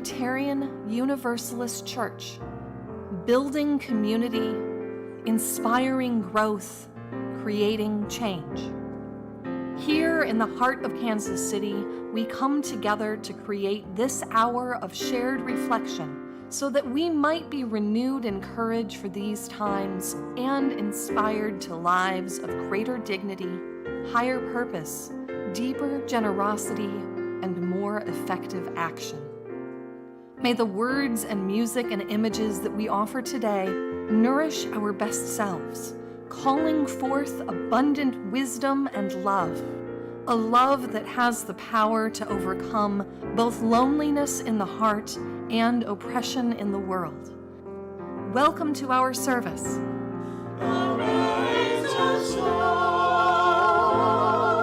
Unitarian Universalist Church, building community, inspiring growth, creating change. Here in the heart of Kansas City, we come together to create this hour of shared reflection so that we might be renewed in courage for these times and inspired to lives of greater dignity, higher purpose, deeper generosity, and more effective action. May the words and music and images that we offer today nourish our best selves, calling forth abundant wisdom and love, a love that has the power to overcome both loneliness in the heart and oppression in the world. Welcome to our service. Arise, O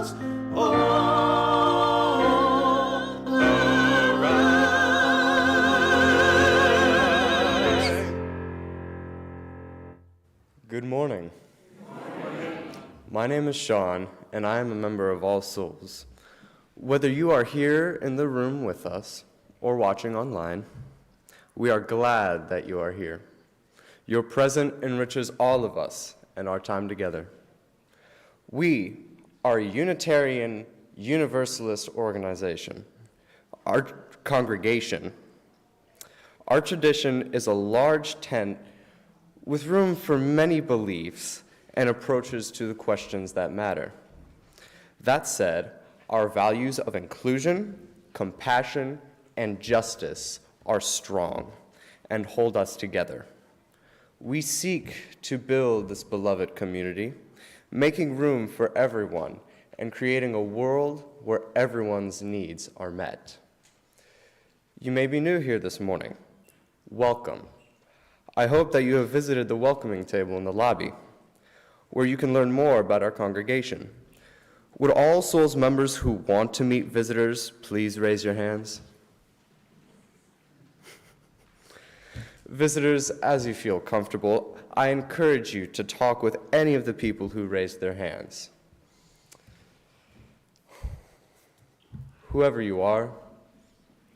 souls, all arise. Good morning. My name is Sean, and I am a member of All Souls. Whether you are here in the room with us or watching online, we are glad that you are here. Your presence enriches all of us and our time together. We are a Unitarian Universalist organization, our congregation. Our tradition is a large tent with room for many beliefs and approaches to the questions that matter. That said, our values of inclusion, compassion, and justice are strong and hold us together. We seek to build this beloved community, making room for everyone and creating a world where everyone's needs are met. You may be new here this morning. Welcome. I hope that you have visited the welcoming table in the lobby, where you can learn more about our congregation. Would All Souls members who want to meet visitors please raise your hands? Visitors, as you feel comfortable, I encourage you to talk with any of the people who raised their hands. Whoever you are,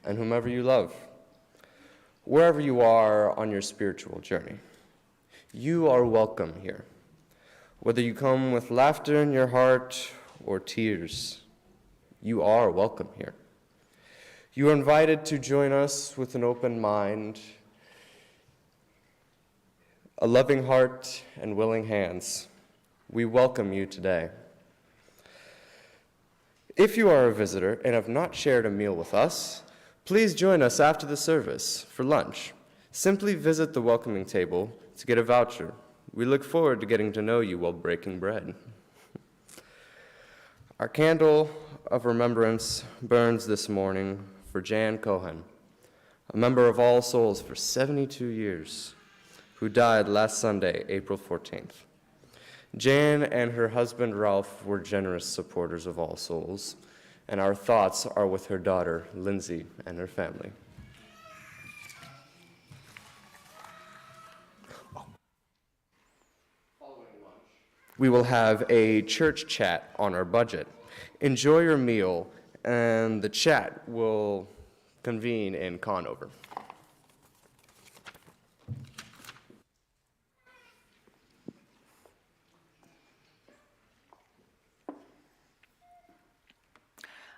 and whomever you love, wherever you are on your spiritual journey, you are welcome here. Whether you come with laughter in your heart or tears, you are welcome here. You are invited to join us with an open mind, a loving heart, and willing hands. We welcome you today. If you are a visitor and have not shared a meal with us, please join us after the service for lunch. Simply visit the welcoming table to get a voucher. We look forward to getting to know you while breaking bread. Our candle of remembrance burns this morning for Jan Cohen, a member of All Souls for 72 years, who died last Sunday, April 14th. Jan and her husband Ralph were generous supporters of All Souls, and our thoughts are with her daughter, Lindsay, and her family. We will have a church chat on our budget. Enjoy your meal, and the chat will convene in Conover.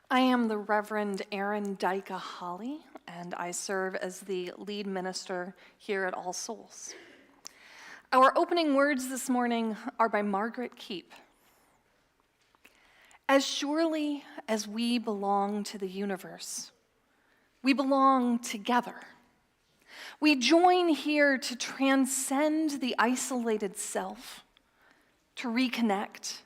I am the Reverend Erin Dajka Holley, and I serve as the lead minister here at All Souls. Our opening words this morning are by Margaret Keep. As surely as we belong to the universe, we belong together. We join here to transcend the isolated self, to reconnect,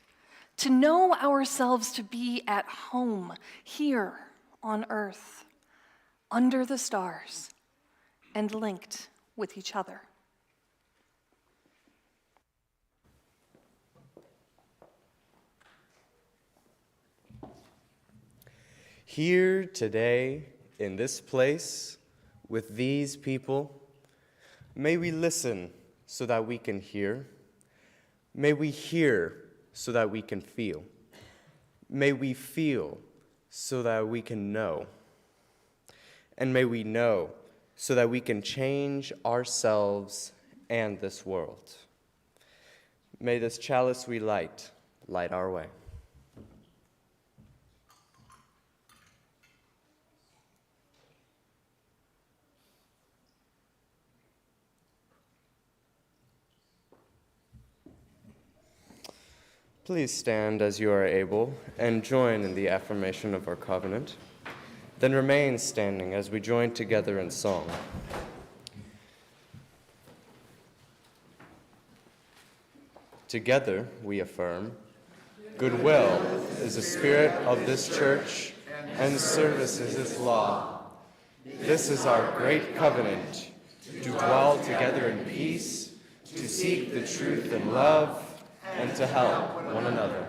to know ourselves to be at home here on earth, under the stars, and linked with each other. Here today, in this place, with these people, may we listen so that we can hear. May we hear so that we can feel. May we feel so that we can know. and may we know, so that we can change ourselves and this world. May this chalice we light our way. Please stand as you are able and join in the affirmation of our covenant. Then remain standing as we join together in song. Together we affirm, goodwill is the spirit of this church, and service is its law. This is our great covenant, to dwell together in peace, to seek the truth in love, and to help one another.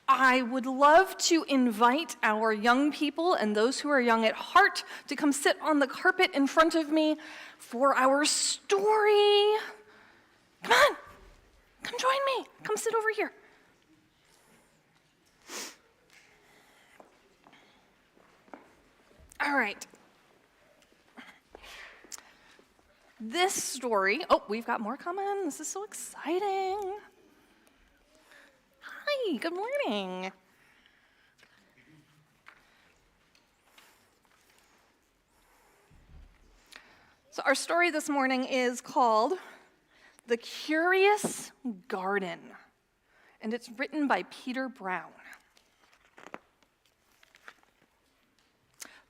I would love to invite our young people and those who are young at heart to come sit on the carpet in front of me for our story. Come on, come join me. Come sit over here. All right. This story, oh, we've got more coming. This is so exciting. Hi, good morning. So our story this morning is called The Curious Garden, and it's written by Peter Brown.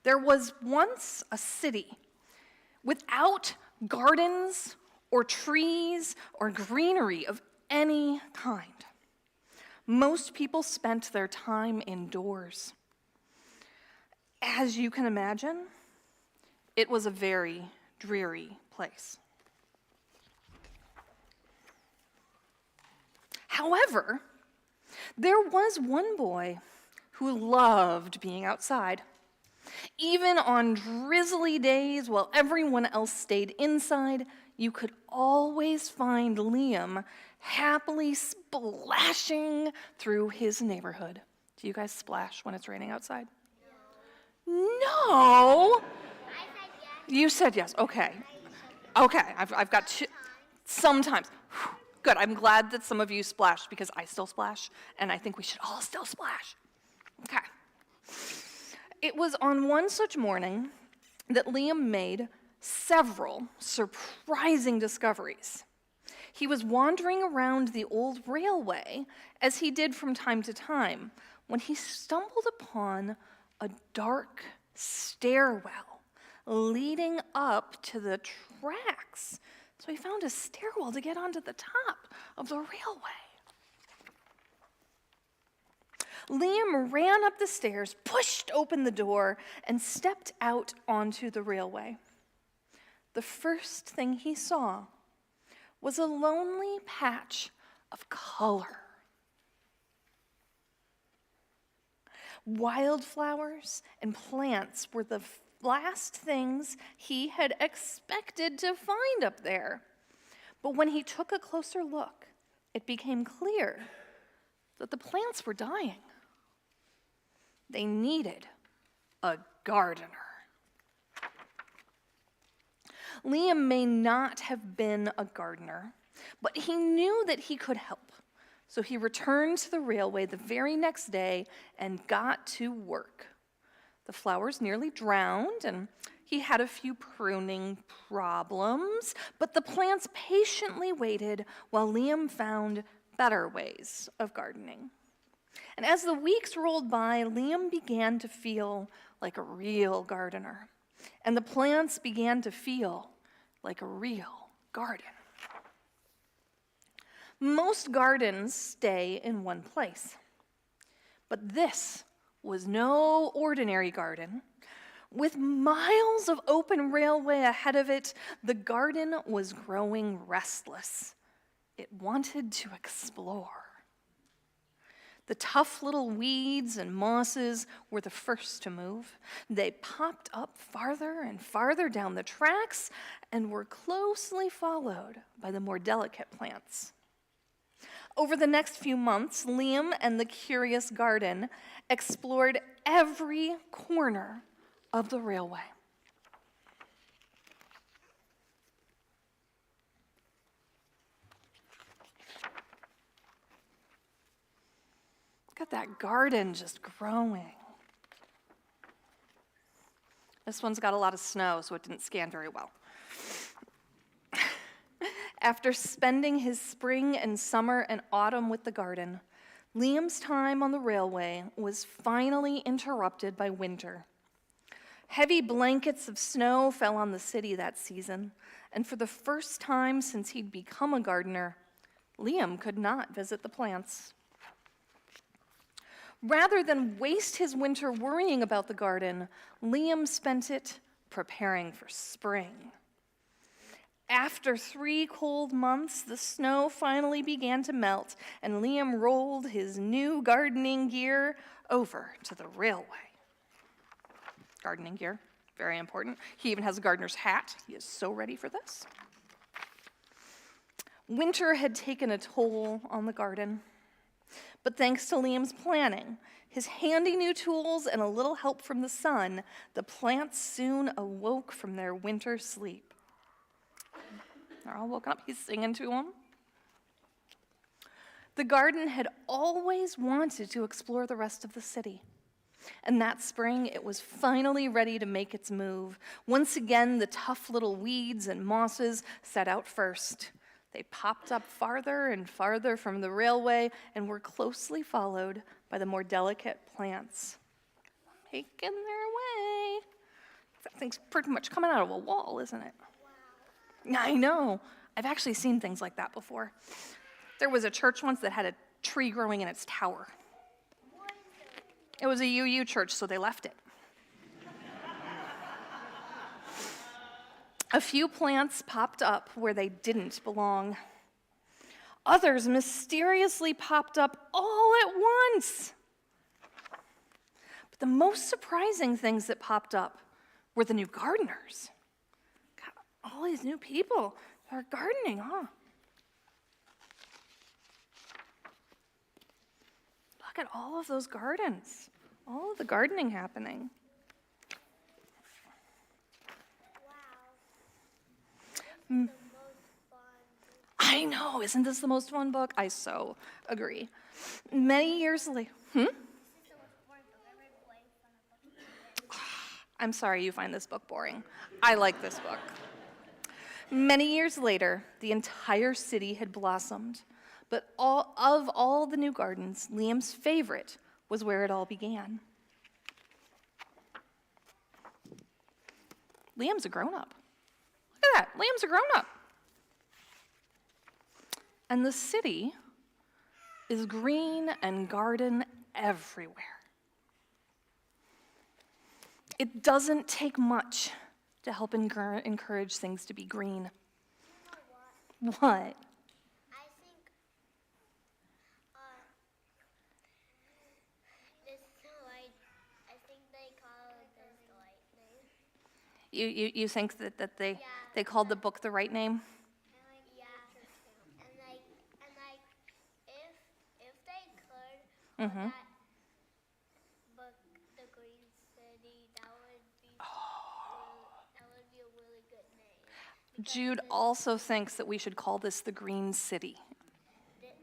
There was once a city without gardens or trees or greenery of any kind. Most people spent their time indoors. As you can imagine, it was a very dreary place. However, there was one boy who loved being outside. Even on drizzly days while everyone else stayed inside, you could always find Liam happily splashing through his neighborhood. Do you guys splash when it's raining outside? No. You said yes. Okay. Okay. I've got two. Sometimes. Good. I'm glad that some of you splashed because I still splash, and I think we should all still splash. Okay. It was on one such morning that Liam made several surprising discoveries. He was wandering around the old railway, as he did from time to time, when he stumbled upon a dark stairwell leading up to the tracks. So he found a stairwell to get onto the top of the railway. Liam ran up the stairs, pushed open the door, and stepped out onto the railway. The first thing he saw was a lonely patch of color. Wildflowers and plants were the last things he had expected to find up there. But when he took a closer look, it became clear that the plants were dying. They needed a gardener. Liam may not have been a gardener, but he knew that he could help. So he returned to the railway the very next day and got to work. The flowers nearly drowned, and he had a few pruning problems, but the plants patiently waited while Liam found better ways of gardening. And as the weeks rolled by, Liam began to feel like a real gardener, and the plants began to feel like a real garden. Most gardens stay in one place, but this was no ordinary garden. With miles of open railway ahead of it, the garden was growing restless. It wanted to explore. The tough little weeds and mosses were the first to move. They popped up farther and farther down the tracks and were closely followed by the more delicate plants. Over the next few months, Liam and the curious garden explored every corner of the railway. Look at that garden just growing. This one's got a lot of snow, so it didn't scan very well. After spending his spring and summer and autumn with the garden, Liam's time on the railway was finally interrupted by winter. Heavy blankets of snow fell on the city that season, and for the first time since he'd become a gardener, Liam could not visit the plants. Rather than waste his winter worrying about the garden, Liam spent it preparing for spring. After 3 cold months, the snow finally began to melt, and Liam rolled his new gardening gear over to the railway. Gardening gear, very important. He even has a gardener's hat. He is so ready for this. Winter had taken a toll on the garden, but thanks to Liam's planning, his handy new tools, and a little help from the sun, the plants soon awoke from their winter sleep. They're all woken up. He's singing to them. The garden had always wanted to explore the rest of the city. And that spring, it was finally ready to make its move. Once again, the tough little weeds and mosses set out first. They popped up farther and farther from the railway and were closely followed by the more delicate plants. Making their way. That thing's pretty much coming out of a wall, isn't it? I know. I've actually seen things like that before. There was a church once that had a tree growing in its tower. It was a UU church, so they left it. A few plants popped up where they didn't belong. Others mysteriously popped up all at once. But the most surprising things that popped up were the new gardeners. All these new people are gardening, huh? Look at all of those gardens, all of the gardening happening. Wow. I know, isn't this the most fun book? I so agree. Many years later, I'm sorry you find this book boring. I like this book. Many years later, the entire city had blossomed, but of all the new gardens, Liam's favorite was where it all began. Liam's a grown-up. Look at that, Liam's a grown-up. And the city is green and garden everywhere. It doesn't take much to help encourage things to be green. You know what? What? I think this light, I think they call this light name. You think that they Yeah. called the book the right name? Yeah, and if they could call that book the Green City, that would be a really good name. Jude also thinks that we should call this the Green City. It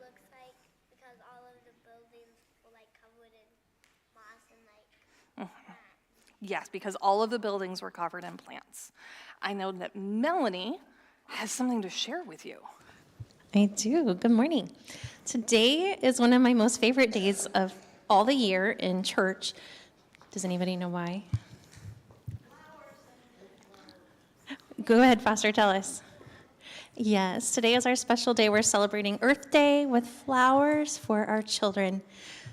looks like because all of the buildings were like covered in moss and plants. Yes, because all of the buildings were covered in plants. I know that Melanie has something to share with you. I do. Good morning. Today is one of my most favorite days of all the year in church. Does anybody know why? Go ahead, Foster, tell us. Yes, today is our special day. We're celebrating Earth Day with flowers for our children.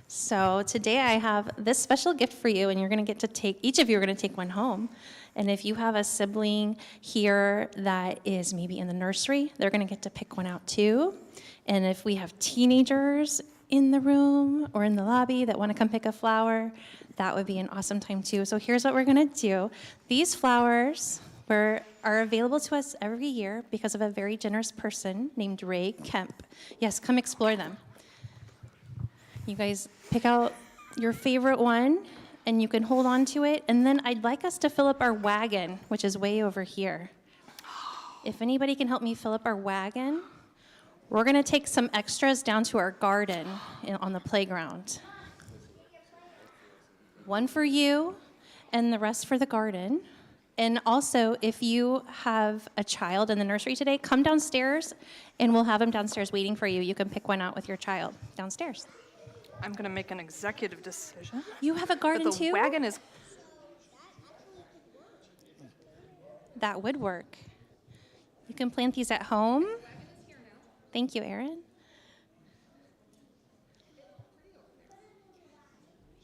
So today I have this special gift for you, and you're going to get to take, each of you are going to take one home. And if you have a sibling here that is maybe in the nursery, they're going to get to pick one out too. And if we have teenagers in the room or in the lobby that want to come pick a flower, that would be an awesome time too. So here's what we're going to do. These flowers are available to us every year because of a very generous person named Ray Kemp. Yes, come explore them. You guys pick out your favorite one, and you can hold on to it. And then I'd like us to fill up our wagon, which is way over here. If anybody can help me fill up our wagon, we're going to take some extras down to our garden on the playground. One for you, and the rest for the garden. And also, if you have a child in the nursery today, come downstairs, and we'll have them downstairs waiting for you. You can pick one out with your child downstairs. I'm going to make an executive decision. You have a garden But the too? wagon is... That would work. You can plant these at home. Thank you, Erin.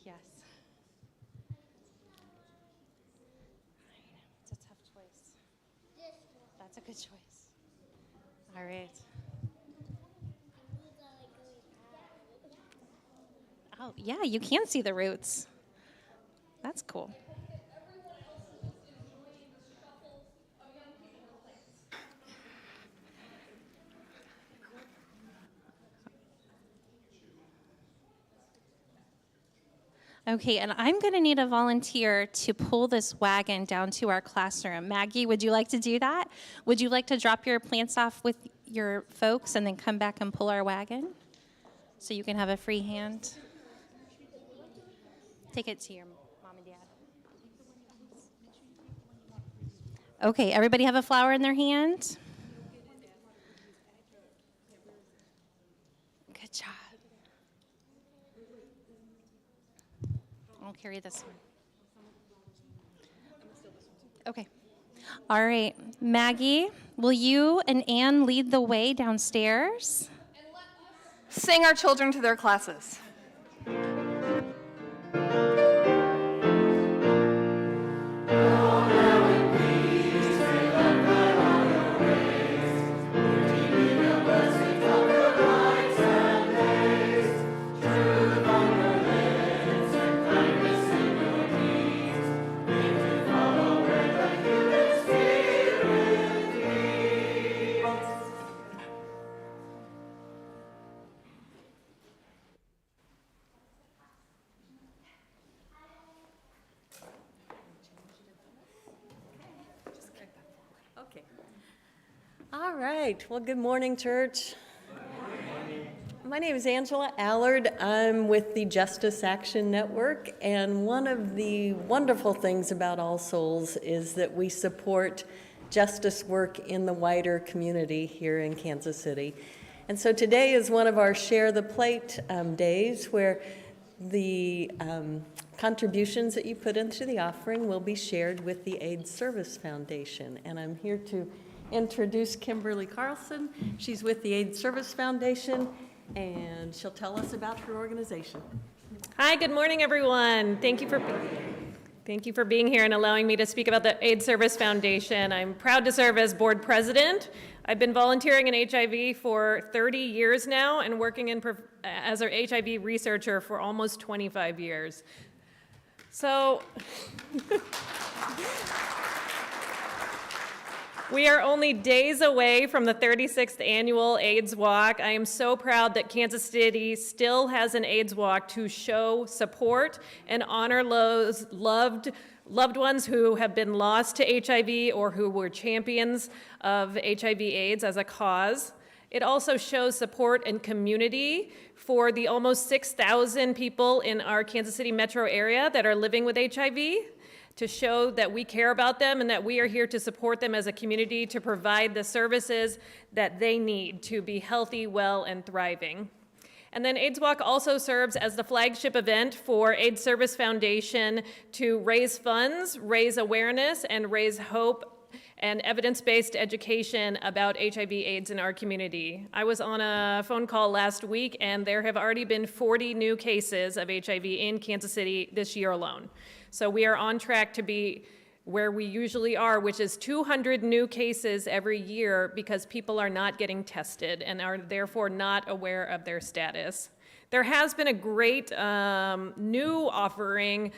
Yes. It's a tough choice. That's a good choice. All right. Oh, yeah, you can see the roots. That's cool. Okay, and I'm going to need a volunteer to pull this wagon down to our classroom. Maggie, would you like to do that? Would you like to drop your plants off with your folks and then come back and pull our wagon so you can have a free hand? Take it to your mom and dad. Okay, everybody have a flower in their hand? Good job. I'll carry this one. Okay. All right. Maggie, will you and Anne lead the way downstairs? Sing our children to their classes. Okay. All right. Well, good morning, church. My name is Angela Allard. I'm with the Justice Action Network, and one of the wonderful things about All Souls is that we support justice work in the wider community here in Kansas City. And so today is one of our Share the Plate days where the contributions that you put into the offering will be shared with the AIDS Service Foundation. And I'm here to introduce Kimberly Carlson. She's with the AIDS Service Foundation, and she'll tell us about her organization. Hi, good morning, everyone. Thank you for being here and allowing me to speak about the AIDS Service Foundation. I'm proud to serve as board president. I've been volunteering in HIV for 30 years now and working as an HIV researcher for almost 25 years. So, we are only days away from the 36th annual AIDS Walk. I am so proud that Kansas City still has an AIDS Walk to show support and honor those loved ones who have been lost to HIV or who were champions of HIV/AIDS as a cause. It also shows support and community for the almost 6,000 people in our Kansas City metro area that are living with HIV, to show that we care about them and that we are here to support them as a community to provide the services that they need to be healthy, well, and thriving. And then AIDS Walk also serves as the flagship event for AIDS Service Foundation to raise funds, raise awareness, and raise hope and evidence-based education about HIV/AIDS in our community. I was on a phone call last week, and there have already been 40 new cases of HIV in Kansas City this year alone. So we are on track to be where we usually are, which is 200 new cases every year, because people are not getting tested and are therefore not aware of their status. There has been a great new offering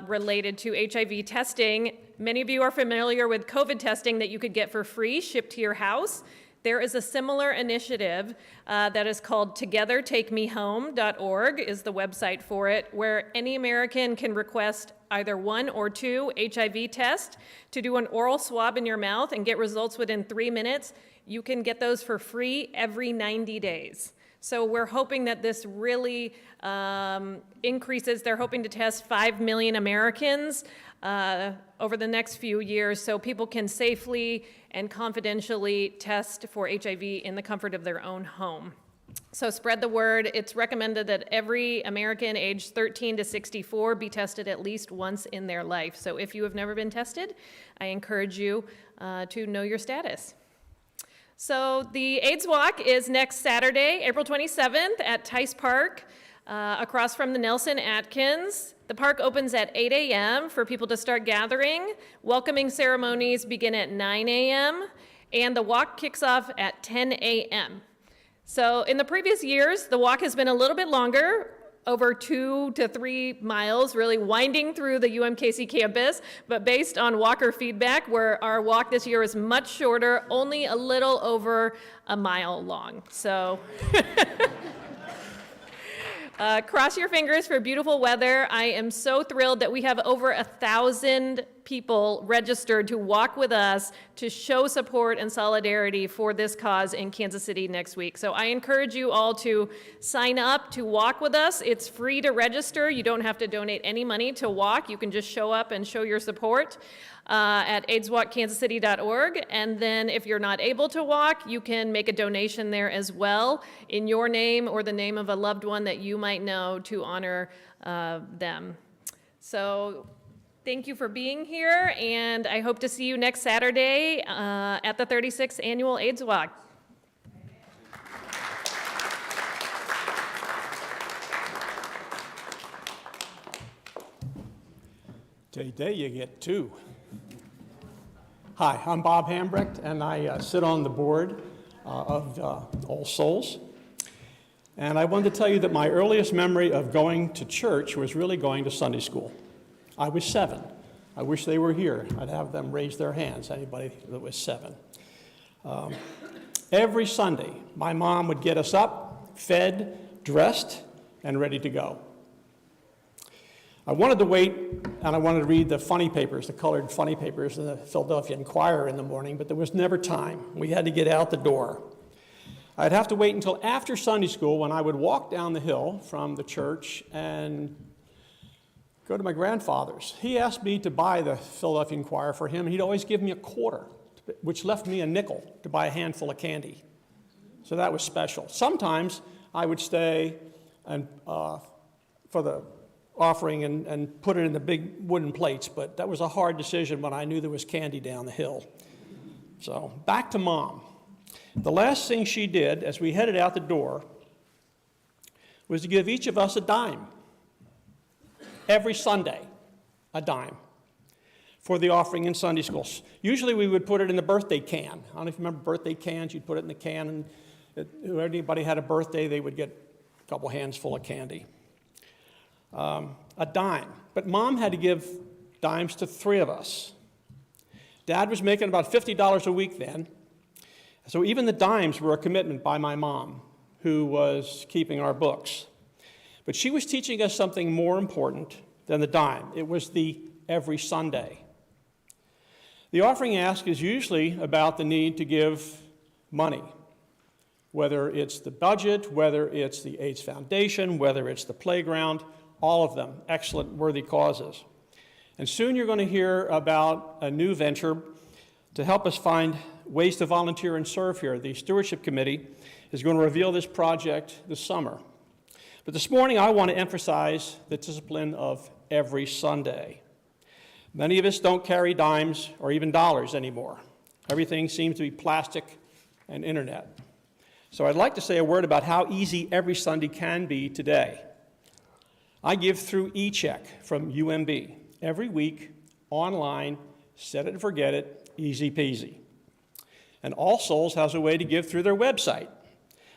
related to HIV testing. Many of you are familiar with COVID testing that you could get for free, shipped to your house. There is a similar initiative that is called togethertakemehome.org is the website for it, where any American can request either 1 or 2 HIV tests to do an oral swab in your mouth and get results within 3 minutes. You can get those for free every 90 days. So we're hoping that this really increases. They're hoping to test 5 million Americans over the next few years, so people can safely and confidentially test for HIV in the comfort of their own home. So spread the word. It's recommended that every American aged 13 to 64 be tested at least once in their life. So if you have never been tested, I encourage you to know your status. So the AIDS Walk is next Saturday, April 27th at Tice Park, across from the Nelson Atkins. The park opens at 8 a.m. for people to start gathering. Welcoming ceremonies begin at 9 a.m. and the walk kicks off at 10 a.m. So in the previous years, the walk has been a little bit longer, over 2 to 3 miles, really winding through the UMKC campus, but based on walker feedback, where our walk this year is much shorter, only a little over a mile long. So cross your fingers for beautiful weather. I am so thrilled that we have over 1,000 people registered to walk with us to show support and solidarity for this cause in Kansas City next week. So I encourage you all to sign up to walk with us. It's free to register. You don't have to donate any money to walk. You can just show up and show your support at aidswalkkansascity.org. And then if you're not able to walk, you can make a donation there as well in your name or the name of a loved one that you might know to honor them. So thank you for being here, and I hope to see you next Saturday at the 36th Annual AIDS Walk. Today you get 2. Hi, I'm Bob Hambrecht, and I sit on the board of All Souls. And I wanted to tell you that my earliest memory of going to church was really going to Sunday school. I was 7. I wish they were here. I'd have them raise their hands, anybody that was 7. Every Sunday, my mom would get us up, fed, dressed, and ready to go. I wanted to wait, and I wanted to read the funny papers, the colored funny papers in the Philadelphia Inquirer in the morning, but there was never time. We had to get out the door. I'd have to wait until after Sunday school when I would walk down the hill from the church and go to my grandfather's. He asked me to buy the Philadelphia Inquirer for him, and he'd always give me a quarter, which left me a nickel to buy a handful of candy. So that was special. Sometimes I would stay and for for the offering and put it in the big wooden plates, but that was a hard decision when I knew there was candy down the hill. So back to Mom. The last thing she did as we headed out the door was to give each of us a dime. Every Sunday, a dime for the offering in Sunday school. Usually we would put it in the birthday can. I don't know if you remember birthday cans. You'd put it in the can, and if anybody had a birthday, they would get a couple hands full of candy. A dime. But Mom had to give dimes to 3 of us. Dad was making about $50 a week then. So even the dimes were a commitment by my mom, who was keeping our books. But she was teaching us something more important than the dime. It was the every Sunday. The offering ask is usually about the need to give money, whether it's the budget, whether it's the AIDS Foundation, whether it's the playground, all of them excellent, worthy causes. And soon you're going to hear about a new venture to help us find ways to volunteer and serve here. The Stewardship Committee is going to reveal this project this summer. But this morning I want to emphasize the discipline of every Sunday. Many of us don't carry dimes or even dollars anymore. Everything seems to be plastic and internet. So I'd like to say a word about how easy every Sunday can be today. I give through e-check from UMB every week, online, set it and forget it, easy peasy. And All Souls has a way to give through their website.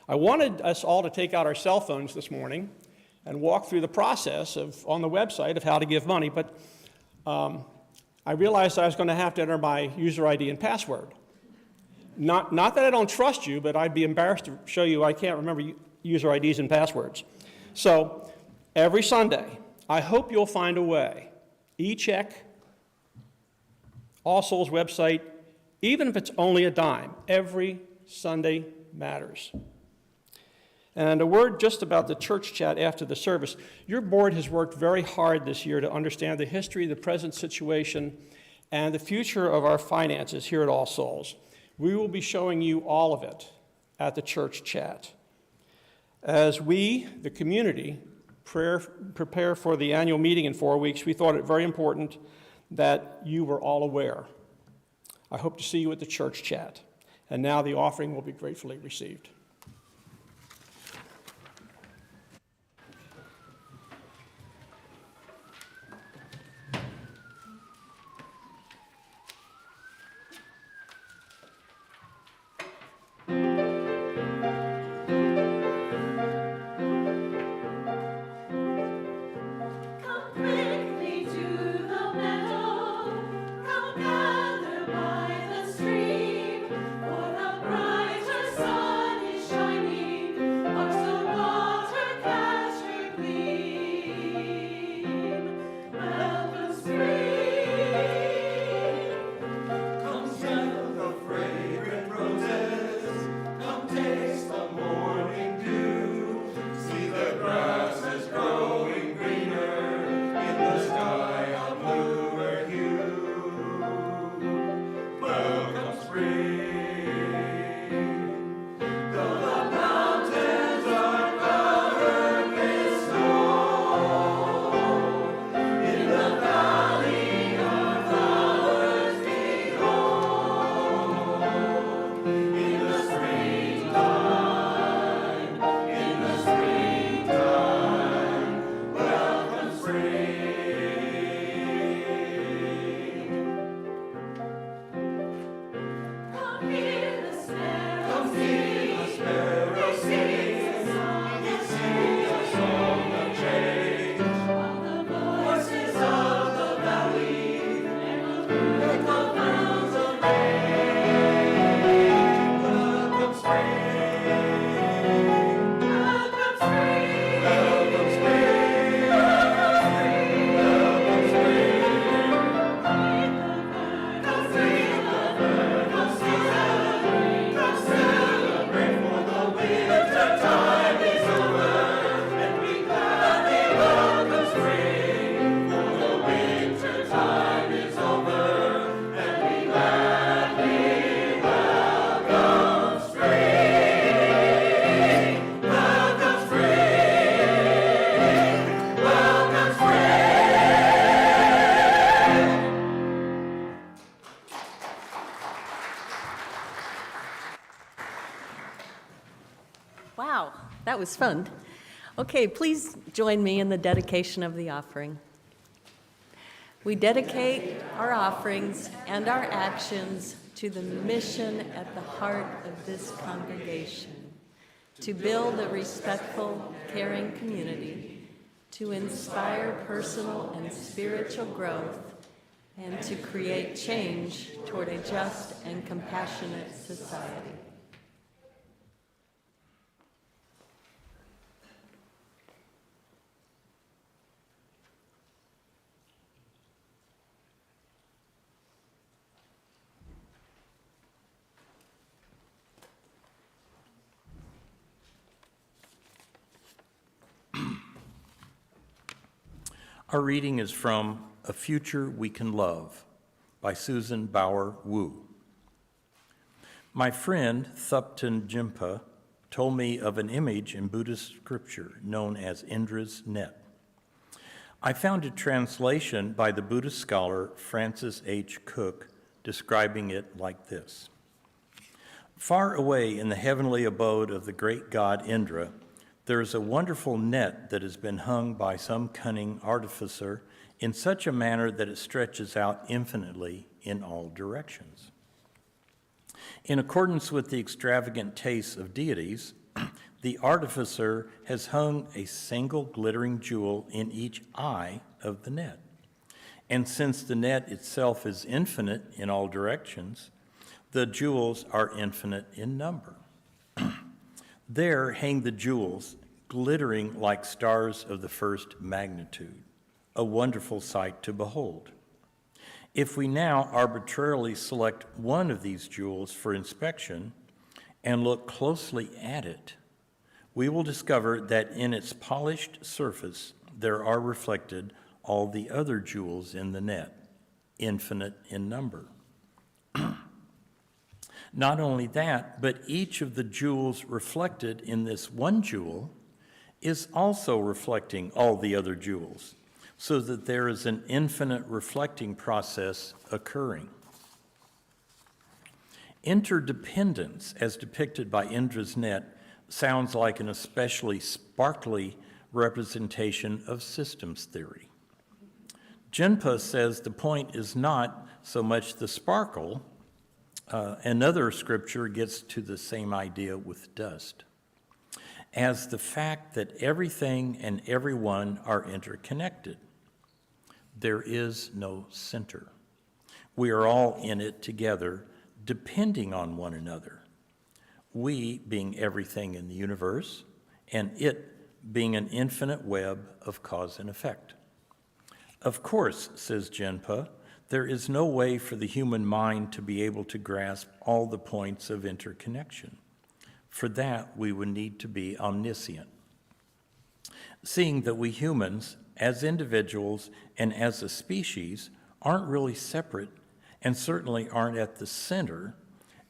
I wanted us all to take out our cell phones this morning and walk through the process on the website of how to give money, but I realized I was going to have to enter my user ID and password. Not that I don't trust you, but I'd be embarrassed to show you I can't remember user IDs and passwords. So every Sunday, I hope you'll find a way. E-check, All Souls website, even if it's only a dime, every Sunday matters. And a word just about the church chat after the service. Your board has worked very hard this year to understand the history, the present situation, and the future of our finances here at All Souls. We will be showing you all of it at the church chat. As we, the community, prepare for the annual meeting in 4 weeks, we thought it very important that you were all aware. I hope to see you at the church chat. And now the offering will be gratefully received. Wow, that was fun. Okay, please join me in the dedication of the offering. We dedicate our offerings and our actions to the mission at the heart of this congregation, to build a respectful, caring community, to inspire personal and spiritual growth, and to create change toward a just and compassionate society. Our reading is from A Future We Can Love by Susan Bauer Wu. My friend Thupten Jinpa told me of an image in Buddhist scripture known as Indra's net. I found a translation by the Buddhist scholar Francis H. Cook describing it like this. Far away in the heavenly abode of the great god Indra, there is a wonderful net that has been hung by some cunning artificer in such a manner that it stretches out infinitely in all directions. In accordance with the extravagant tastes of deities, the artificer has hung a single glittering jewel in each eye of the net. And since the net itself is infinite in all directions, the jewels are infinite in number. There hang the jewels, glittering like stars of the first magnitude, a wonderful sight to behold. If we now arbitrarily select one of these jewels for inspection and look closely at it, we will discover that in its polished surface there are reflected all the other jewels in the net, infinite in number. Not only that, but each of the jewels reflected in this one jewel is also reflecting all the other jewels, so that there is an infinite reflecting process occurring. Interdependence, as depicted by Indra's net, sounds like an especially sparkly representation of systems theory. Jinpa says the point is not so much the sparkle. Another scripture gets to the same idea with dust, as the fact that everything and everyone are interconnected. There is no center. We are all in it together, depending on one another. We being everything in the universe, and it being an infinite web of cause and effect. Of course, says Jinpa, there is no way for the human mind to be able to grasp all the points of interconnection. For that, we would need to be omniscient. Seeing that we humans, as individuals and as a species, aren't really separate and certainly aren't at the center,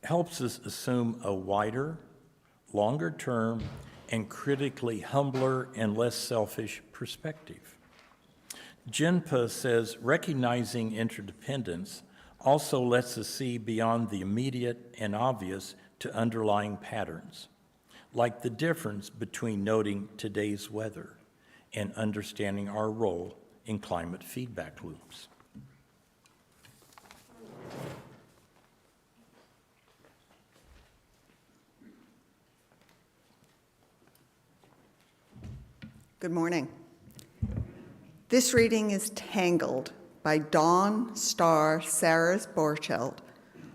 helps us assume a wider, longer term, and critically humbler and less selfish perspective. Jinpa says recognizing interdependence also lets us see beyond the immediate and obvious to underlying patterns, like the difference between noting today's weather and understanding our role in climate feedback loops. Good morning. This reading is Tangled by Dawn Starr Saras-Borchelt,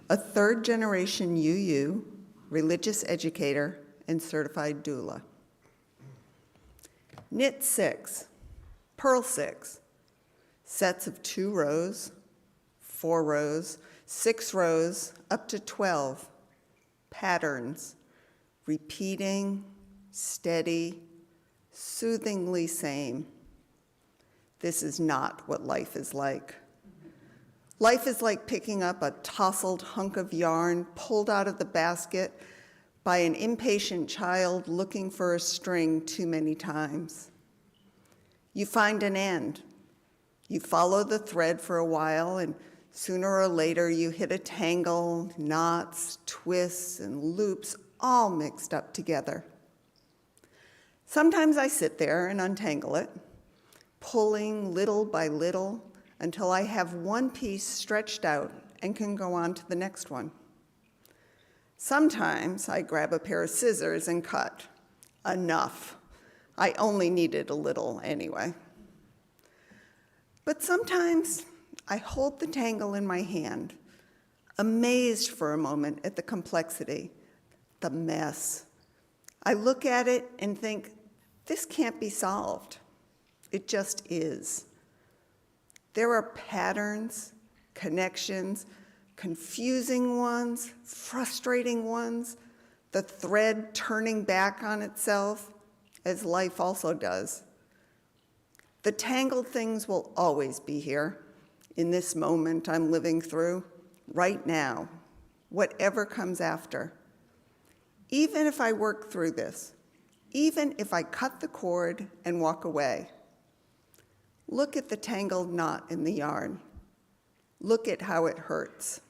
a third-generation UU, religious educator, and certified doula. Knit 6, purl 6, sets of 2 rows, 4 rows, 6 rows, up to 12, patterns, repeating, steady, soothingly same. This is not what life is like. Life is like picking up a tousled hunk of yarn pulled out of the basket by an impatient child looking for a string too many times. You find an end. You follow the thread for a while, and sooner or later you hit a tangle, knots, twists, and loops all mixed up together. Sometimes I sit there and untangle it, pulling little by little until I have one piece stretched out and can go on to the next one. Sometimes I grab a pair of scissors and cut. Enough. I only needed a little anyway. But sometimes I hold the tangle in my hand, amazed for a moment at the complexity, the mess. I look at it and think, this can't be solved. It just is. There are patterns, connections, confusing ones, frustrating ones, the thread turning back on itself, as life also does. The tangled things will always be here, in this moment I'm living through, right now, whatever comes after. Even if I work through this, even if I cut the cord and walk away, look at the tangled knot in the yarn. Look at how it hurts.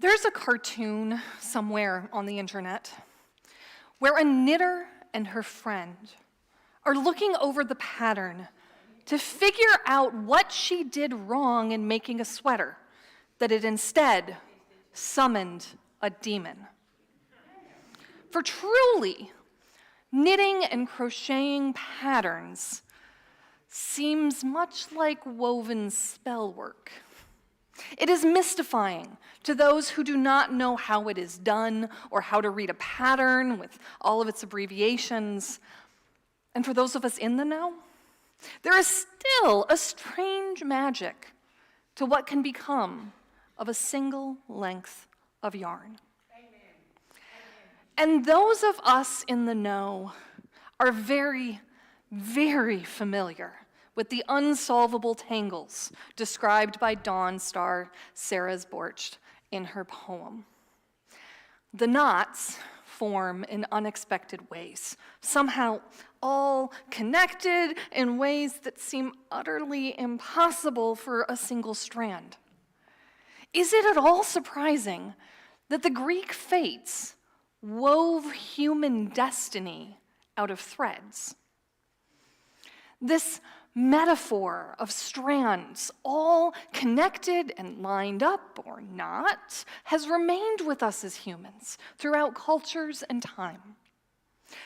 There's a cartoon somewhere on the internet where a knitter and her friend are looking over the pattern to figure out what she did wrong in making a sweater, that it instead summoned a demon. For truly, knitting and crocheting patterns seems much like woven spell work. It is mystifying to those who do not know how it is done or how to read a pattern with all of its abbreviations. And for those of us in the know, there is still a strange magic to what can become of a single length of yarn. And those of us in the know are very, very familiar with the unsolvable tangles described by Dawn Star Sarazborcht in her poem. The knots form in unexpected ways, somehow all connected in ways that seem utterly impossible for a single strand. Is it at all surprising that the Greek fates wove human destiny out of threads? This metaphor of strands, all connected and lined up or not, has remained with us as humans throughout cultures and time.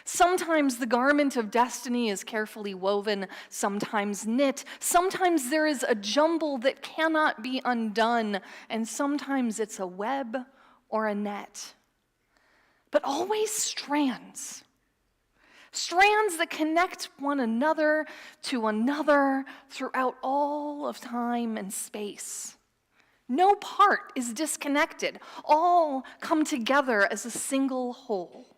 Sometimes the garment of destiny is carefully woven, sometimes knit, sometimes there is a jumble that cannot be undone, and sometimes it's a web or a net. But always strands. Strands that connect one another to another throughout all of time and space. No part is disconnected. All come together as a single whole.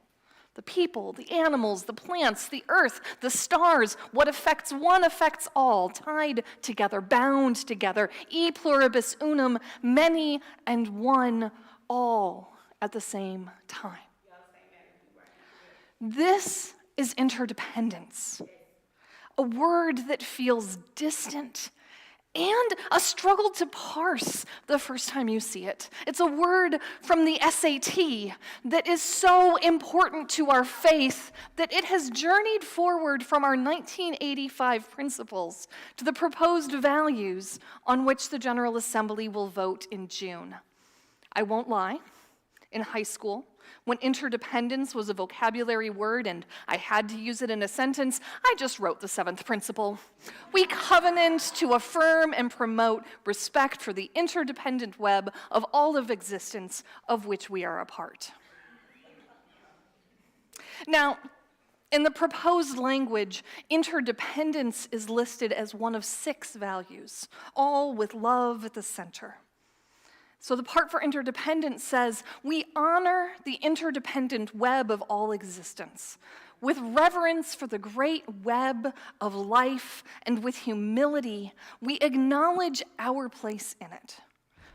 The people, the animals, the plants, the earth, the stars, what affects one affects all, tied together, bound together, e pluribus unum, many and one, all at the same time. This is interdependence, a word that feels distant and a struggle to parse the first time you see it. It's a word from the SAT that is so important to our faith that it has journeyed forward from our 1985 principles to the proposed values on which the General Assembly will vote in June. I won't lie, in high school, when interdependence was a vocabulary word and I had to use it in a sentence, I just wrote the seventh principle. We covenant to affirm and promote respect for the interdependent web of all of existence of which we are a part. Now, in the proposed language, interdependence is listed as one of 6 values, all with love at the center. So the part for interdependence says, we honor the interdependent web of all existence, with reverence for the great web of life, and with humility, we acknowledge our place in it.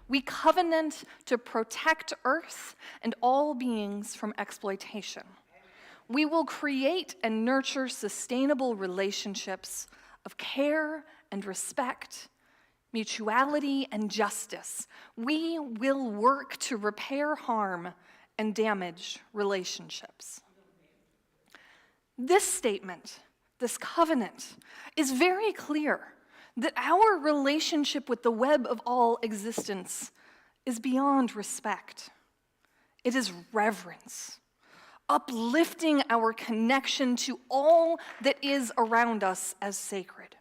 We covenant to protect Earth and all beings from exploitation. We will create and nurture sustainable relationships of care and respect, mutuality and justice. We will work to repair harm and damage relationships. This statement, this covenant, is very clear that our relationship with the web of all existence is beyond respect. It is reverence, uplifting our connection to all that is around us as sacred.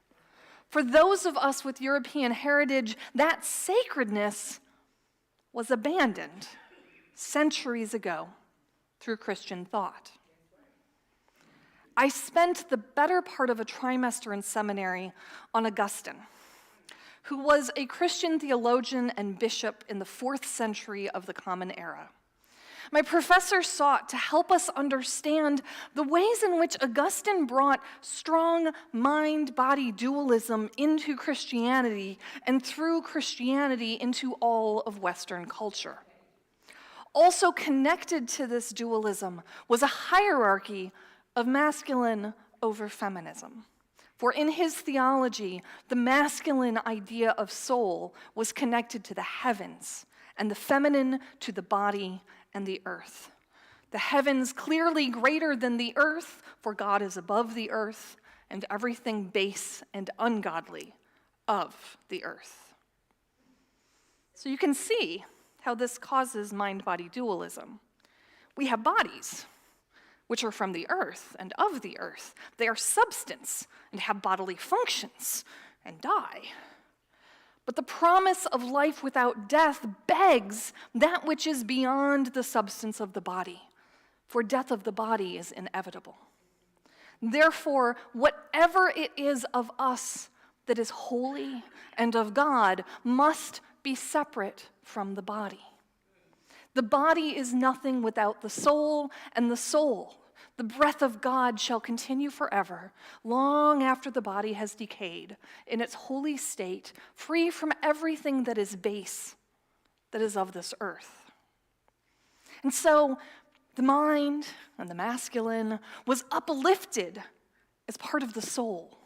For those of us with European heritage, that sacredness was abandoned centuries ago through Christian thought. I spent the better part of a trimester in seminary on Augustine, who was a Christian theologian and bishop in the 4th century of the Common Era. My professor sought to help us understand the ways in which Augustine brought strong mind-body dualism into Christianity and through Christianity into all of Western culture. Also connected to this dualism was a hierarchy of masculine over feminism. For in his theology, the masculine idea of soul was connected to the heavens, and the feminine to the body and the earth. The heavens clearly greater than the earth, for God is above the earth, and everything base and ungodly of the earth. So you can see how this causes mind-body dualism. We have bodies, which are from the earth and of the earth. They are substance and have bodily functions and die. But the promise of life without death begs that which is beyond the substance of the body, for death of the body is inevitable. Therefore, whatever it is of us that is holy and of God must be separate from the body. The body is nothing without the soul, and the soul, the breath of God, shall continue forever, long after the body has decayed, in its holy state, free from everything that is base, that is of this earth. And so, the mind and the masculine was uplifted as part of the soul,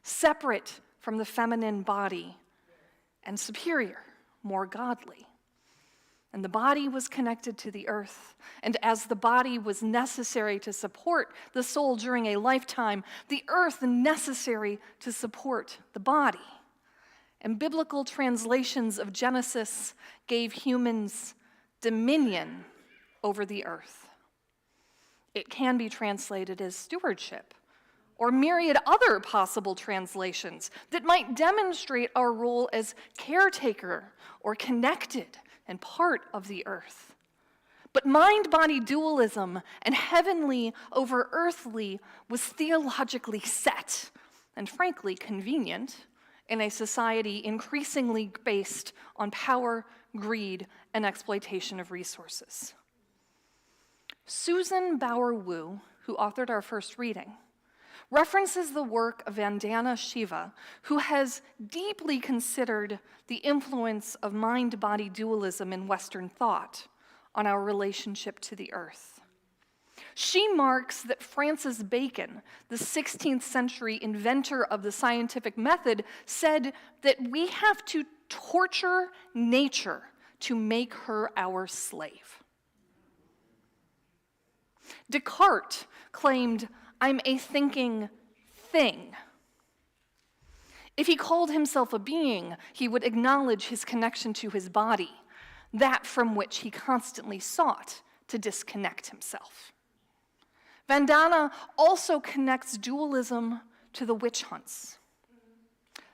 separate from the feminine body, and superior, more godly. And the body was connected to the earth, and as the body was necessary to support the soul during a lifetime, the earth necessary to support the body. And biblical translations of Genesis gave humans dominion over the earth. It can be translated as stewardship, or myriad other possible translations that might demonstrate our role as caretaker or connected and part of the earth. But mind-body dualism and heavenly over earthly was theologically set and frankly convenient in a society increasingly based on power, greed, and exploitation of resources. Susan Bauer-Wu, who authored our first reading, references the work of Vandana Shiva, who has deeply considered the influence of mind-body dualism in Western thought on our relationship to the earth. She marks that Francis Bacon, the 16th century inventor of the scientific method, said that we have to torture nature to make her our slave. Descartes claimed, "I'm a thinking thing." If he called himself a being, he would acknowledge his connection to his body, that from which he constantly sought to disconnect himself. Vandana also connects dualism to the witch hunts.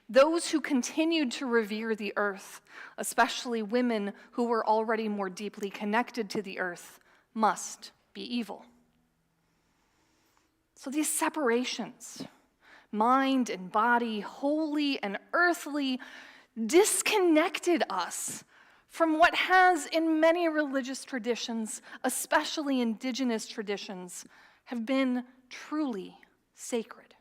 Those who continued to revere the earth, especially women who were already more deeply connected to the earth, must be evil. So these separations, mind and body, holy and earthly, disconnected us from what has in many religious traditions, especially indigenous traditions, have been truly sacred.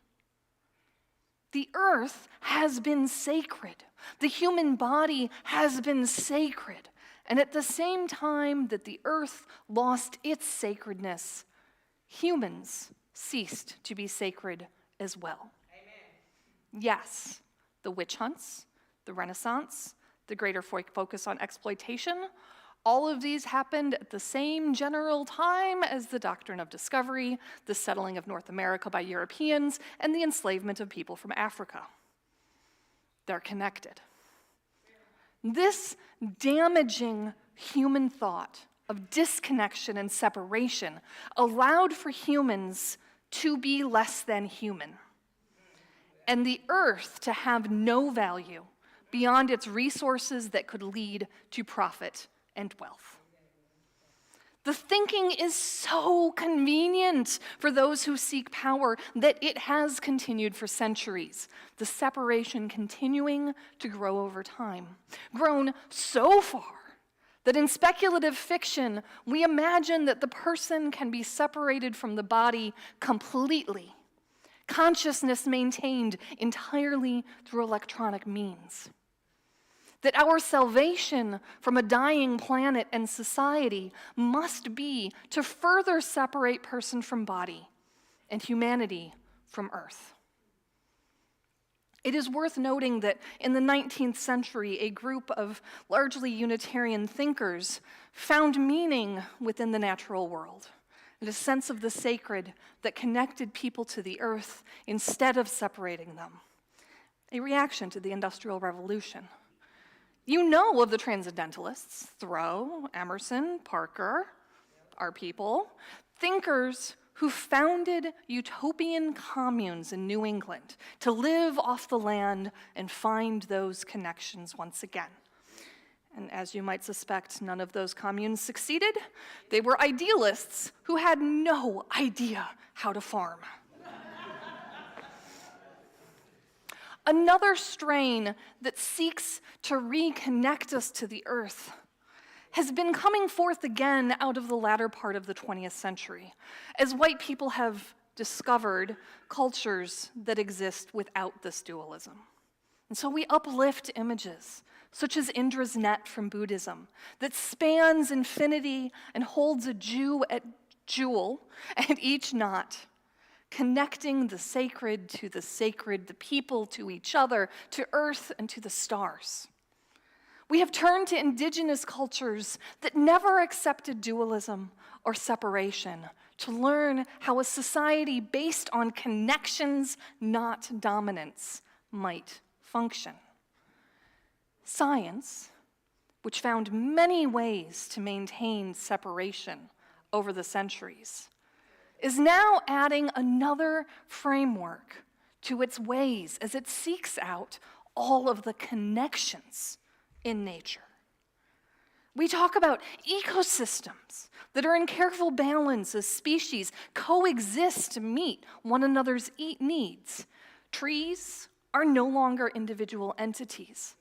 The earth has been sacred. The human body has been sacred. And at the same time that the earth lost its sacredness, humans ceased to be sacred as well. Amen. Yes, the witch hunts, the Renaissance, the greater focus on exploitation, all of these happened at the same general time as the doctrine of discovery, the settling of North America by Europeans, and the enslavement of people from Africa. They're connected. This damaging human thought of disconnection and separation allowed for humans to be less than human, and the earth to have no value beyond its resources that could lead to profit and wealth. The thinking is so convenient for those who seek power that it has continued for centuries, the separation continuing to grow over time, grown so far that in speculative fiction, we imagine that the person can be separated from the body completely, consciousness maintained entirely through electronic means. That our salvation from a dying planet and society must be to further separate person from body and humanity from earth. It is worth noting that in the 19th century, a group of largely Unitarian thinkers found meaning within the natural world, and a sense of the sacred that connected people to the earth instead of separating them, a reaction to the Industrial Revolution. You know of the Transcendentalists, Thoreau, Emerson, Parker, our people, thinkers who founded utopian communes in New England to live off the land and find those connections once again. And as you might suspect, none of those communes succeeded. They were idealists who had no idea how to farm. Another strain that seeks to reconnect us to the earth has been coming forth again out of the latter part of the 20th century, as white people have discovered cultures that exist without this dualism. And so we uplift images, such as Indra's net from Buddhism, that spans infinity and holds a jewel at each knot, connecting the sacred, the people to each other, to earth and to the stars. We have turned to indigenous cultures that never accepted dualism or separation to learn how a society based on connections, not dominance, might function. Science, which found many ways to maintain separation over the centuries, is now adding another framework to its ways as it seeks out all of the connections in nature. We talk about ecosystems that are in careful balance as species coexist to meet one another's needs. Trees are no longer individual entities,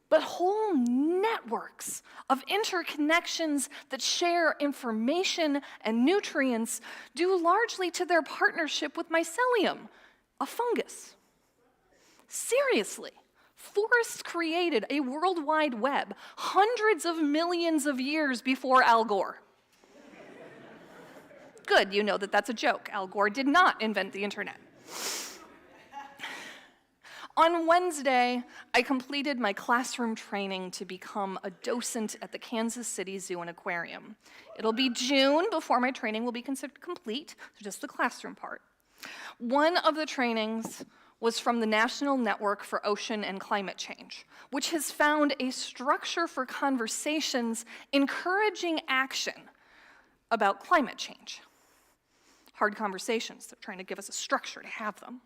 but whole networks of interconnections that share information and nutrients due largely to their partnership with mycelium, a fungus. Seriously. Forests created a worldwide web hundreds of millions of years before Al Gore. Good, you know that that's a joke. Al Gore did not invent the internet. On Wednesday, I completed my classroom training to become a docent at the Kansas City Zoo and Aquarium. It'll be June before my training will be considered complete, so just the classroom part. One of the trainings was from the National Network for Ocean and Climate Change, which has found a structure for conversations encouraging action about climate change. Hard conversations, they're trying to give us a structure to have them.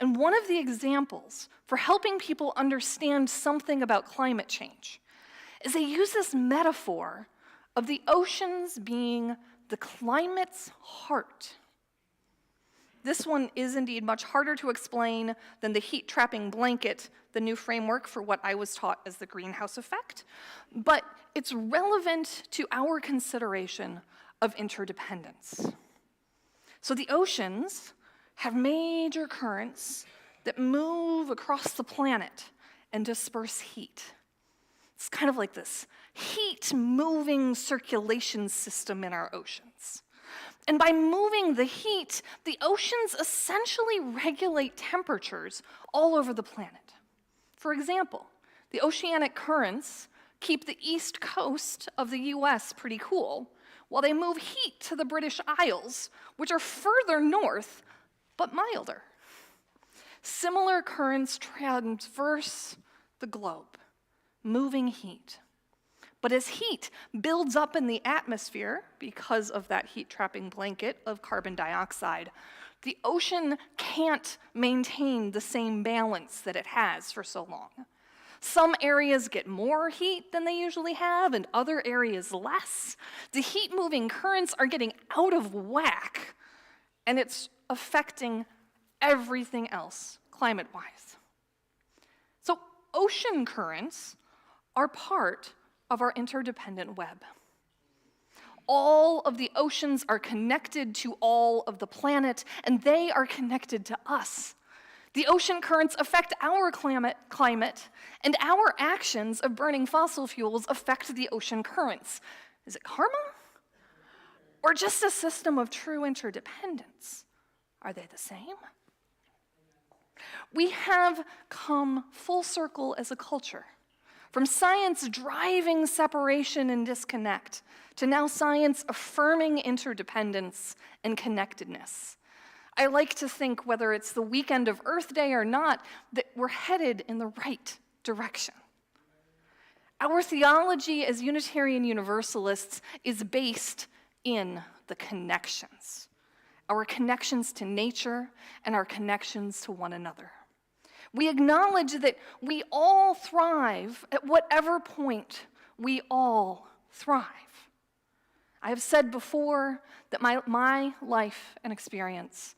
And one of the examples for helping people understand something about climate change is they use this metaphor of the oceans being the climate's heart. This one is indeed much harder to explain than the heat-trapping blanket, the new framework for what I was taught as the greenhouse effect, but it's relevant to our consideration of interdependence. So the oceans have major currents that move across the planet and disperse heat. It's kind of like this heat-moving circulation system in our oceans. And by moving the heat, the oceans essentially regulate temperatures all over the planet. For example, the oceanic currents keep the east coast of the US pretty cool, while they move heat to the British Isles, which are further north, but milder. Similar currents traverse the globe, moving heat. But as heat builds up in the atmosphere because of that heat-trapping blanket of carbon dioxide, the ocean can't maintain the same balance that it has for so long. Some areas get more heat than they usually have, and other areas less. The heat-moving currents are getting out of whack, and it's affecting everything else, climate-wise. So ocean currents are part of our interdependent web. All of the oceans are connected to all of the planet, and they are connected to us. The ocean currents affect our climate, and our actions of burning fossil fuels affect the ocean currents. Is it karma? Or just a system of true interdependence? Are they the same? We have come full circle as a culture, from science driving separation and disconnect to now science affirming interdependence and connectedness. I like to think, whether it's the weekend of Earth Day or not, that we're headed in the right direction. Our theology as Unitarian Universalists is based in the connections. Our connections to nature and our connections to one another. We acknowledge that we all thrive at whatever point we all thrive. I have said before that my life and experience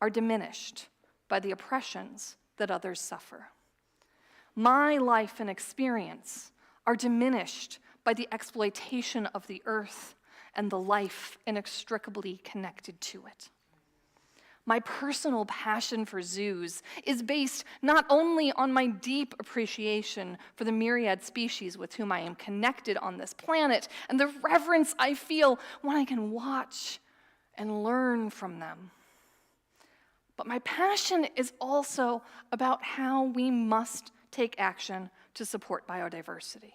are diminished by the oppressions that others suffer. My life and experience are diminished by the exploitation of the earth and the life inextricably connected to it. My personal passion for zoos is based not only on my deep appreciation for the myriad species with whom I am connected on this planet and the reverence I feel when I can watch and learn from them, but my passion is also about how we must take action to support biodiversity.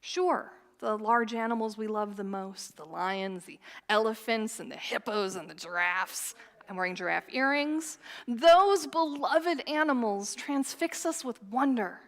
Sure, the large animals we love the most, the lions, the elephants, and the hippos, and the giraffes. I'm wearing giraffe earrings. Those beloved animals transfix us with wonder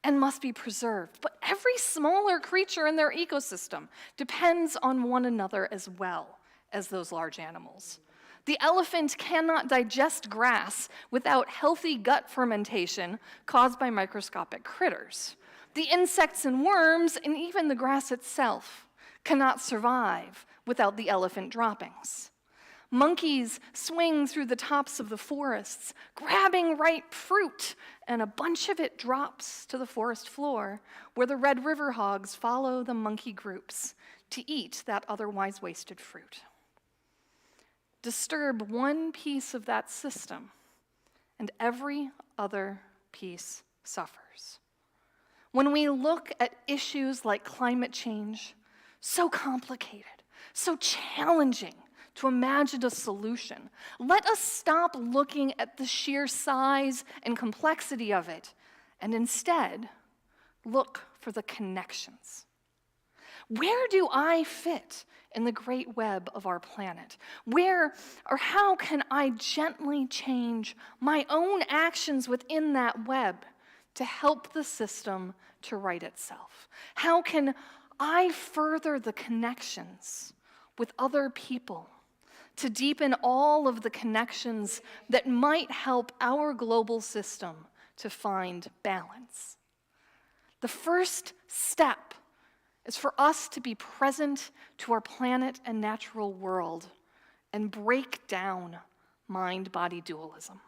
and must be preserved. But every smaller creature in their ecosystem depends on one another as well as those large animals. The elephant cannot digest grass without healthy gut fermentation caused by microscopic critters. The insects and worms, and even the grass itself, cannot survive without the elephant droppings. Monkeys swing through the tops of the forests, grabbing ripe fruit, and a bunch of it drops to the forest floor, where the Red River hogs follow the monkey groups to eat that otherwise wasted fruit. Disturb one piece of that system, and every other piece suffers. When we look at issues like climate change, so complicated, so challenging to imagine a solution, let us stop looking at the sheer size and complexity of it and instead look for the connections. Where do I fit in the great web of our planet? Where or how can I gently change my own actions within that web to help the system to right itself? How can I further the connections with other people to deepen all of the connections that might help our global system to find balance? The first step is for us to be present to our planet and natural world and break down mind-body dualism.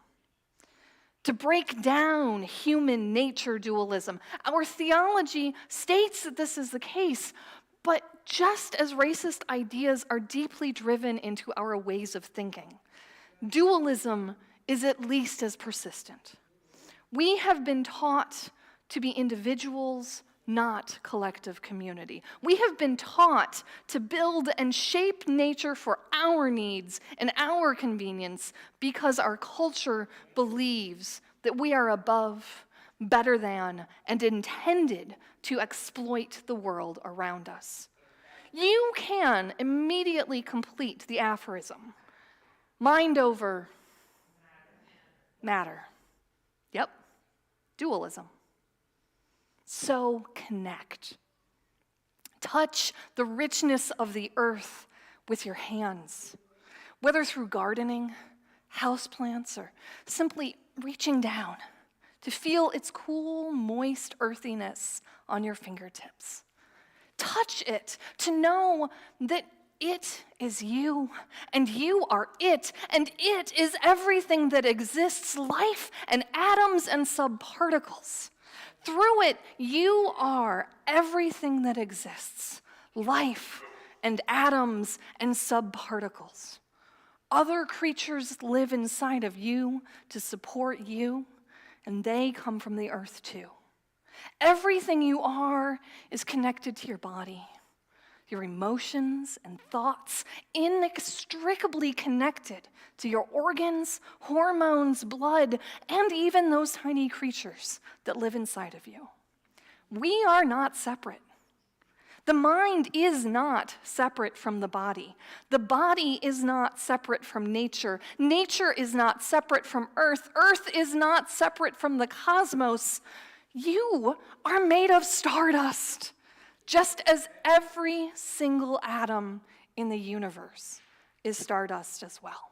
To break down human nature dualism. Our theology states that this is the case, but just as racist ideas are deeply driven into our ways of thinking, dualism is at least as persistent. We have been taught to be individuals, not collective community. We have been taught to build and shape nature for our needs and our convenience because our culture believes that we are above, better than, and intended to exploit the world around us. You can immediately complete the aphorism, mind over matter. Yep, dualism. So connect. Touch the richness of the earth with your hands, whether through gardening, houseplants, or simply reaching down to feel its cool, moist earthiness on your fingertips. Touch it to know that it is you, and you are it, and it is everything that exists, life and atoms and subparticles. Through it, you are everything that exists, life and atoms and subparticles. Other creatures live inside of you to support you, and they come from the earth too. Everything you are is connected to your body, your emotions and thoughts, inextricably connected to your organs, hormones, blood, and even those tiny creatures that live inside of you. We are not separate. The mind is not separate from the body. The body is not separate from nature. Nature is not separate from earth. Earth is not separate from the cosmos. You are made of stardust, just as every single atom in the universe is stardust as well.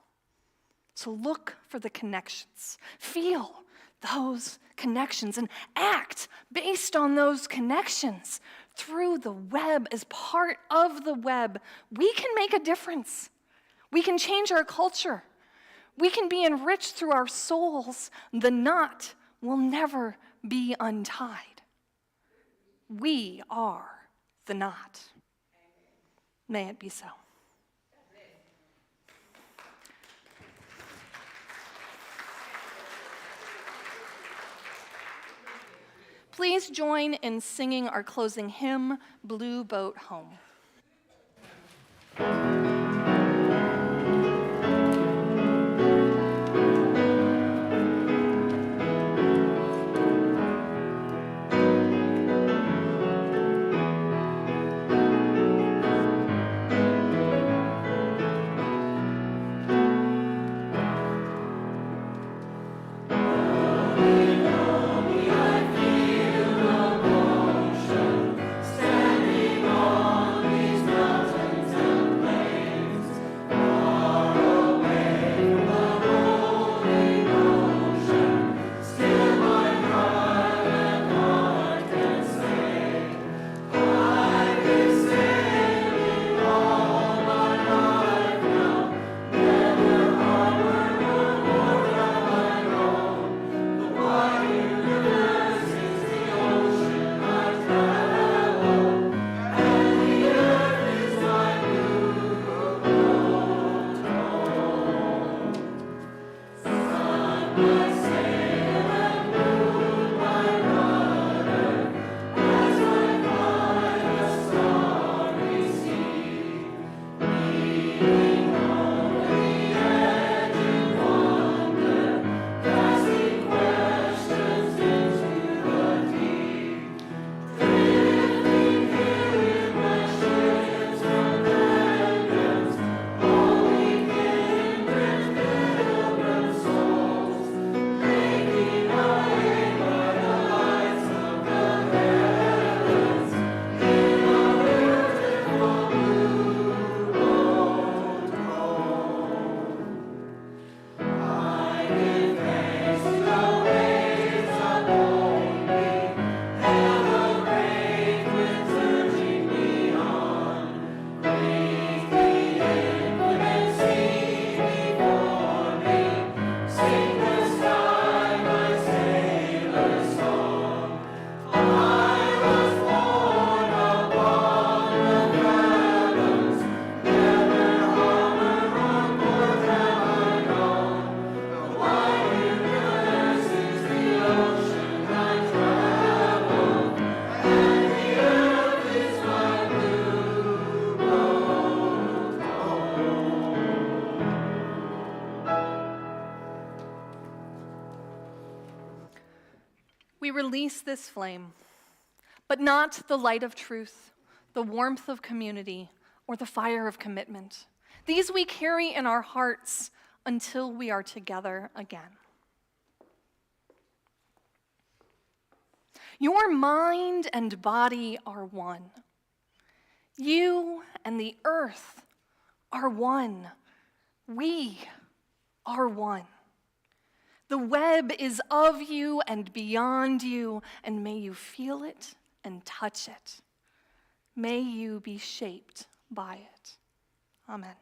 So look for the connections. Feel those connections and act based on those connections. Through the web, as part of the web, we can make a difference. We can change our culture. We can be enriched through our souls. The knot will never be untied. We are the knot. May it be so. Please join in singing our closing hymn, Blue Boat Home. We release this flame, but not the light of truth, the warmth of community, or the fire of commitment. These we carry in our hearts until we are together again. Your mind and body are one. You and the earth are one. We are one. The web is of you and beyond you, and may you feel it and touch it. May you be shaped by it. Amen.